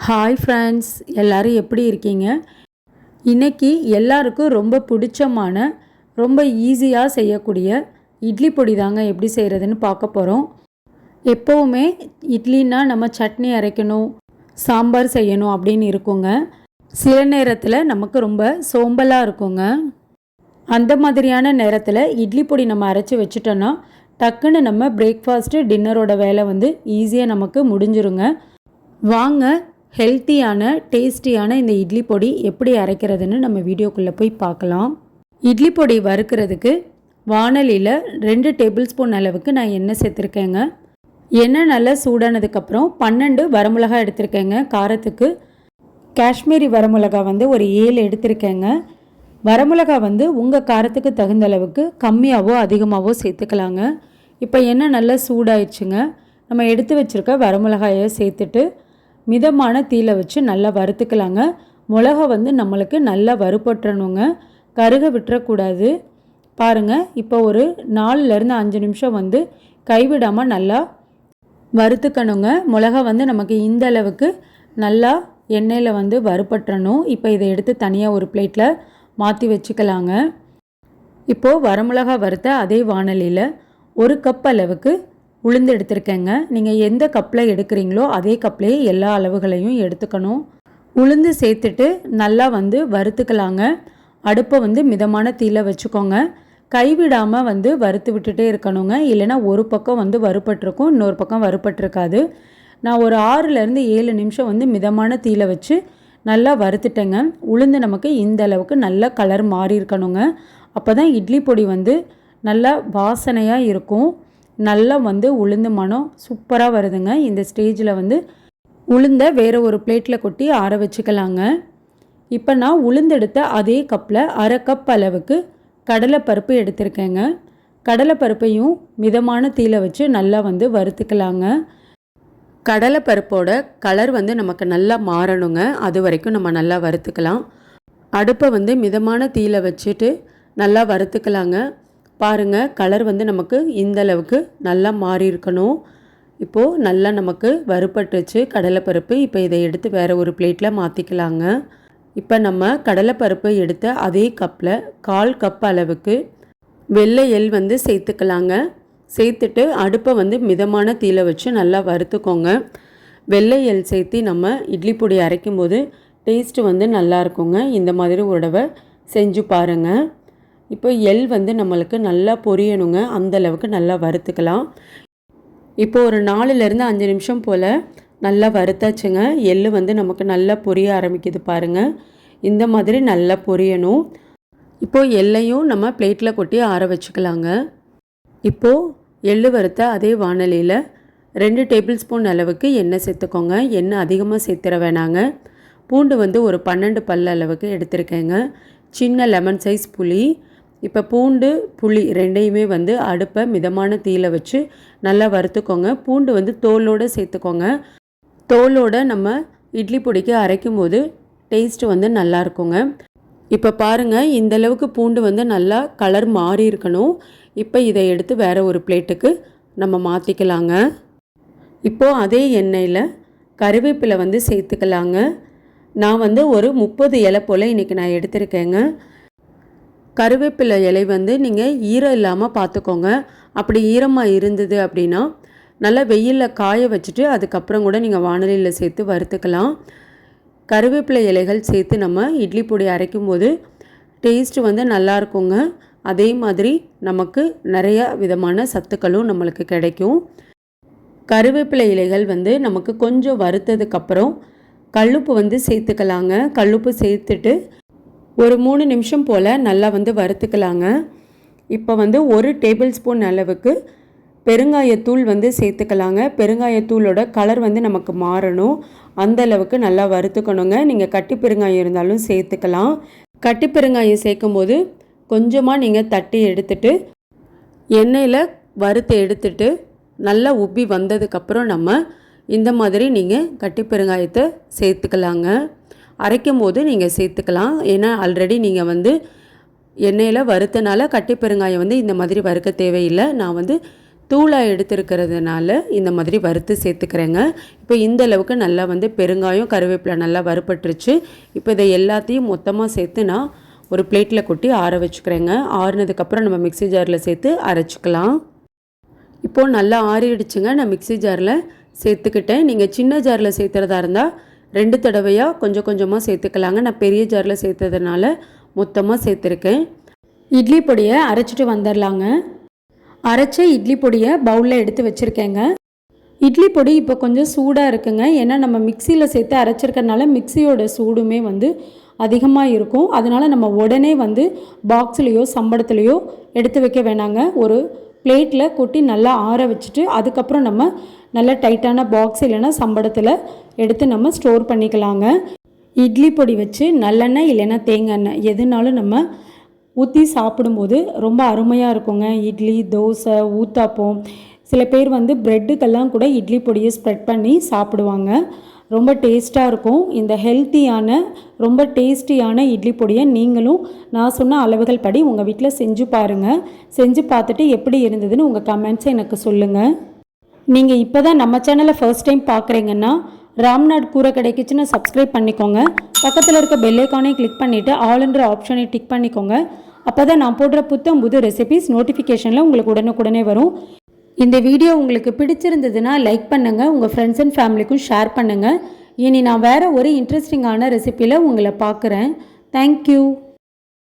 Hi friends, எல்லோரும் எப்படி இருக்கீங்க? இன்றைக்கி எல்லாருக்கும் ரொம்ப பிடிச்சமான ரொம்ப ஈஸியாக செய்யக்கூடிய இட்லி பொடி தாங்க எப்படி செய்கிறதுன்னு பார்க்க போகிறோம். எப்போவுமே இட்லின்னா நம்ம சட்னி அரைக்கணும், சாம்பார் செய்யணும் அப்படின்னு இருக்குங்க. சில நேரத்தில் நமக்கு ரொம்ப சோம்பலாக இருக்குங்க. அந்த மாதிரியான நேரத்தில் இட்லி பொடி நம்ம அரைச்சி வச்சுட்டோன்னா டக்குன்னு நம்ம பிரேக்ஃபாஸ்ட்டு டின்னரோட வேலை ஈஸியாக நமக்கு முடிஞ்சிருங்க. வாங்க ஹெல்த்தியான டேஸ்டியான இந்த இட்லி பொடி எப்படி அரைக்கிறதுன்னு நம்ம வீடியோக்குள்ளே போய் பார்க்கலாம். இட்லி பொடி வறுக்கிறதுக்கு வாணலியில் 2 டேபிள் ஸ்பூன் அளவுக்கு நான் எண்ணெய் சேர்த்துருக்கேங்க. எண்ணெய் நல்லா சூடானதுக்கப்புறம் 12 வரமிளகா எடுத்திருக்கேங்க. காரத்துக்கு காஷ்மீரி வரமிளகா ஒரு 7 எடுத்திருக்கேங்க. வரமிளகா உங்கள் காரத்துக்கு தகுந்த அளவுக்கு கம்மியாகவோ அதிகமாகவோ சேர்த்துக்கலாங்க. இப்போ எண்ணெய் நல்லா சூடாயிடுச்சுங்க. நம்ம எடுத்து வச்சுருக்க வரமிளகாயை சேர்த்துட்டு மிதமான தீயில வச்சு நல்லா வறுத்துக்கலாங்க. மிளகா நம்மளுக்கு நல்லா வறுபட்டுறணுங்க, கருக விட்டுறக்கூடாது. பாருங்கள், இப்போ ஒரு 4லேருந்து 5 நிமிஷம் கைவிடாமல் நல்லா வறுத்துக்கணுங்க. மிளகா நமக்கு இந்த அளவுக்கு நல்லா எண்ணெயில் வறுபட்டுறணும். இப்போ இதை எடுத்து தனியாக ஒரு பிளேட்டில் மாற்றி வச்சுக்கலாங்க. இப்போது வரமிளகா வறுத்த அதே வாணலியில் 1 கப் அளவுக்கு உளுந்து எடுத்திருக்கேங்க. நீங்கள் எந்த கப்பில் எடுக்கிறீங்களோ அதே கப்லேயே எல்லா அளவுகளையும் எடுத்துக்கணும். உளுந்து சேர்த்துட்டு நல்லா வறுத்துக்கலாங்க. அடுப்பை மிதமான தீயில வச்சுக்கோங்க. கைவிடாமல் வறுத்து விட்டுட்டே இருக்கணுங்க. இல்லைனா ஒரு பக்கம் வறுபட்டிருக்கும், இன்னொரு பக்கம் வறுபட்டிருக்காது. நான் ஒரு 6லேருந்து 7 நிமிஷம் மிதமான தீயில வச்சு நல்லா வறுத்துட்டேங்க. உளுந்து நமக்கு இந்த அளவுக்கு நல்ல கலர் மாறி இருக்கணுங்க. அப்போ தான் இட்லி பொடி நல்லா வாசனையாக இருக்கும். நல்லா உளுந்து மனம் சூப்பராக வருதுங்க. இந்த ஸ்டேஜில் உளுந்தை வேறு ஒரு பிளேட்டில் கொட்டி ஆற வச்சுக்கலாங்க. இப்போ நான் உளுந்தெடுத்த அதே கப்பில் 1/2 கப் அளவுக்கு கடலைப்பருப்பு எடுத்திருக்கேங்க. கடலைப்பருப்பையும் மிதமான தீயில வச்சு நல்லா வறுத்துக்கலாங்க. கடலைப்பருப்போட கலர் நமக்கு நல்லா மாறணுங்க. அது வரைக்கும் நம்ம நல்லா வறுத்துக்கலாம். அடுப்பை மிதமான தீயில வச்சுட்டு நல்லா வறுத்துக்கலாங்க. பாருங்கள், கலர் நமக்கு இந்த அளவுக்கு நல்லா மாறி இருக்கணும். இப்போது நல்லா நமக்கு வறுபட்டுச்சு கடலைப்பருப்பு. இப்போ இதை எடுத்து வேறு ஒரு பிளேட்டில் மாற்றிக்கலாங்க. இப்போ நம்ம கடலைப்பருப்பு எடுத்த அதே கப்பில் 1/4 கப் அளவுக்கு வெள்ளை எள் சேர்த்துக்கலாங்க. சேர்த்துட்டு அடுப்பை மிதமான தீயில வச்சு நல்லா வறுத்துக்கோங்க. வெள்ளை எள் சேர்த்து நம்ம இட்லி பொடி அரைக்கும்போது டேஸ்ட்டு நல்லா இருக்குங்க. இந்த மாதிரி ஒரு தடவை செஞ்சு பாருங்கள். இப்போ எள் நம்மளுக்கு நல்லா பொரியணுங்க. அந்தளவுக்கு நல்லா வறுத்துக்கலாம். இப்போ ஒரு 4லேருந்து 5 நிமிஷம் போல் நல்லா வறுத்தாச்சுங்க. எள் நமக்கு நல்லா பொரிய ஆரம்பிக்குது பாருங்கள். இந்த மாதிரி நல்லா பொரியணும். இப்போது எள்ளையும் நம்ம பிளேட்டில் கொட்டி ஆற வச்சுக்கலாங்க. இப்போது எள் வறுத்த அதே வாணலியில் 2 டேபிள் ஸ்பூன் அளவுக்கு எண்ணெய் சேர்த்துக்கோங்க. எண்ணெய் அதிகமாக சேர்த்துற வேணாங்க. பூண்டு ஒரு 12 பல் அளவுக்கு எடுத்திருக்கேங்க. சின்ன லெமன் சைஸ் புளி. இப்போ பூண்டு புளி ரெண்டையுமே அடுப்பை மிதமான தீயில வச்சு நல்லா வறுத்துக்கோங்க. பூண்டு தோலோடு சேர்த்துக்கோங்க. தோலோடு நம்ம இட்லி பொடிக்கு அரைக்கும் போது டேஸ்ட்டு நல்லா இருக்குங்க. இப்போ பாருங்கள், இந்தளவுக்கு பூண்டு நல்லா கலர் மாறி இருக்கணும். இப்போ இதை எடுத்து வேறு ஒரு பிளேட்டுக்கு நம்ம மாற்றிக்கலாங்க. இப்போது அதே எண்ணெயில் கறிவேப்பிலை சேர்த்துக்கலாங்க. நான் ஒரு 30 இலை போல் இன்றைக்கி நான் எடுத்திருக்கேங்க. கருவேப்பிலை இலை நீங்கள் ஈரம் இல்லாமல் பார்த்துக்கோங்க. அப்படி ஈரமாக இருந்தது அப்படின்னா நல்லா வெயிலில் காய வச்சுட்டு அதுக்கப்புறம் கூட நீங்கள் வாணலியில் சேர்த்து வறுத்துக்கலாம். கருவேப்பிலை இலைகள் சேர்த்து நம்ம இட்லி பொடி அரைக்கும் போது டேஸ்ட்டு நல்லா இருக்குங்க. அதே மாதிரி நமக்கு நிறைய விதமான சத்துக்களும் நம்மளுக்கு கிடைக்கும். கருவேப்பிலை இலைகள் நமக்கு கொஞ்சம் வறுத்ததுக்கப்புறம் கல்லுப்பு சேர்த்துக்கலாங்க. கல்லுப்பு சேர்த்துட்டு ஒரு 3 நிமிஷம் போல் நல்லா வறுத்துக்கலாங்க. இப்போ 1 டேபிள் ஸ்பூன் அளவுக்கு பெருங்காயத்தூள் சேர்த்துக்கலாங்க. பெருங்காயத்தூளோட கலர் நமக்கு மாறணும். அந்த அளவுக்கு நல்லா வறுத்துக்கணுங்க. நீங்கள் கட்டி பெருங்காயம் இருந்தாலும் சேர்த்துக்கலாம். கட்டி பெருங்காயம் சேர்க்கும்போது கொஞ்சமாக நீங்கள் தட்டி எடுத்துட்டு எண்ணெயில் வறுத்து எடுத்துட்டு நல்லா உப்பி வந்ததுக்கப்புறம் நம்ம இந்த மாதிரி நீங்கள் கட்டி பெருங்காயத்தை சேர்த்துக்கலாங்க. அரைக்கும் போது நீங்கள் சேர்த்துக்கலாம். ஏன்னா ஆல்ரெடி நீங்கள் எண்ணெயில் வறுத்தனால கட்டி பெருங்காயம் இந்த மாதிரி வறுக்க தேவையில்லை. நான் தூளாக எடுத்துருக்கிறதுனால இந்த மாதிரி வறுத்து சேர்த்துக்கிறேங்க. இப்போ இந்த அளவுக்கு நல்லா வந்து பெருங்காயம் கருவேப்பிலை நல்லா வறுபட்டுருச்சு. இப்போ இதை எல்லாத்தையும் மொத்தமாக சேர்த்து நான் ஒரு பிளேட்டில் கொட்டி ஆற வச்சுக்கிறேங்க. ஆறுனதுக்கப்புறம் நம்ம மிக்ஸி ஜாரில் சேர்த்து அரைச்சிக்கலாம். இப்போது நல்லா ஆறிடுச்சுங்க. நான் மிக்ஸி ஜாரில் சேர்த்துக்கிட்டேன். நீங்கள் சின்ன ஜாரில் சேர்த்துறதா இருந்தால் 2 தடவையாக கொஞ்சம் கொஞ்சமாக சேர்த்துக்கலாங்க. நான் பெரிய ஜாரில் சேர்த்ததுனால மொத்தமாக சேர்த்துருக்கேன். இட்லி பொடியை அரைச்சிட்டு வந்துடலாங்க. அரைச்ச இட்லி பொடியை பவுலில் எடுத்து வச்சுருக்கேங்க. இட்லி பொடி இப்போ கொஞ்சம் சூடாக இருக்குங்க. ஏன்னா நம்ம மிக்சியில் சேர்த்து அரைச்சிருக்கறனால மிக்சியோட சூடுமே வந்து அதிகமாக இருக்கும். அதனால் நம்ம உடனே வந்து பாக்ஸ்லேயோ சம்படத்துலேயோ எடுத்து வைக்க வேணாங்க. ஒரு பிளேட்டில் கொட்டி நல்லா ஆற வச்சுட்டு அதுக்கப்புறம் நம்ம நல்ல டைட்டான பாக்ஸ் இல்லைன்னா சம்படத்தில் எடுத்து நம்ம ஸ்டோர் பண்ணிக்கலாங்க. இட்லி பொடி வச்சு நல்லெண்ணெய் இல்லைன்னா தேங்காய் எண்ணெய் எதுனாலும் நம்ம ஊற்றி சாப்பிடும்போது ரொம்ப அருமையாக இருக்குங்க. இட்லி, தோசை, ஊத்தாப்பம், சில பேர் வந்து ப்ரெட்டுக்கெல்லாம் கூட இட்லி பொடியை ஸ்ப்ரெட் பண்ணி சாப்பிடுவாங்க. ரொம்ப டேஸ்ட்டாக இருக்கும். இந்த ஹெல்த்தியான ரொம்ப டேஸ்டியான இட்லி பொடியை நீங்களும் நான் சொன்ன அளவுகள் படி உங்கள் வீட்டில் செஞ்சு பாருங்கள். செஞ்சு பார்த்துட்டு எப்படி இருந்ததுன்னு உங்கள் கமெண்ட்ஸை எனக்கு சொல்லுங்கள். நீங்கள் இப்போ தான் நம்ம சேனலை ஃபர்ஸ்ட் டைம் பார்க்குறீங்கன்னா ராம்நாட் கூரைக்கடை கிச்சனை சப்ஸ்கிரைப் பண்ணிக்கோங்க. பக்கத்தில் இருக்க பெல் ஐக்கானையும் கிளிக் பண்ணிவிட்டு ஆல்ன்ற ஆப்ஷனை டிக் பண்ணிக்கோங்க. அப்போ தான் நான் போடுற புது ரெசிபிஸ் நோட்டிஃபிகேஷனில் உங்களுக்கு உடனுக்குடனே வரும். இந்த வீடியோ உங்களுக்கு பிடிச்சிருந்ததுன்னா லைக் பண்ணுங்கள். உங்கள் ஃப்ரெண்ட்ஸ் அண்ட் ஃபேமிலிக்கும் ஷேர் பண்ணுங்கள். இனி நான் வேறு ஒரு இன்ட்ரெஸ்டிங்கான ரெசிபியில் உங்களை பார்க்குறேன். தேங்க்யூ.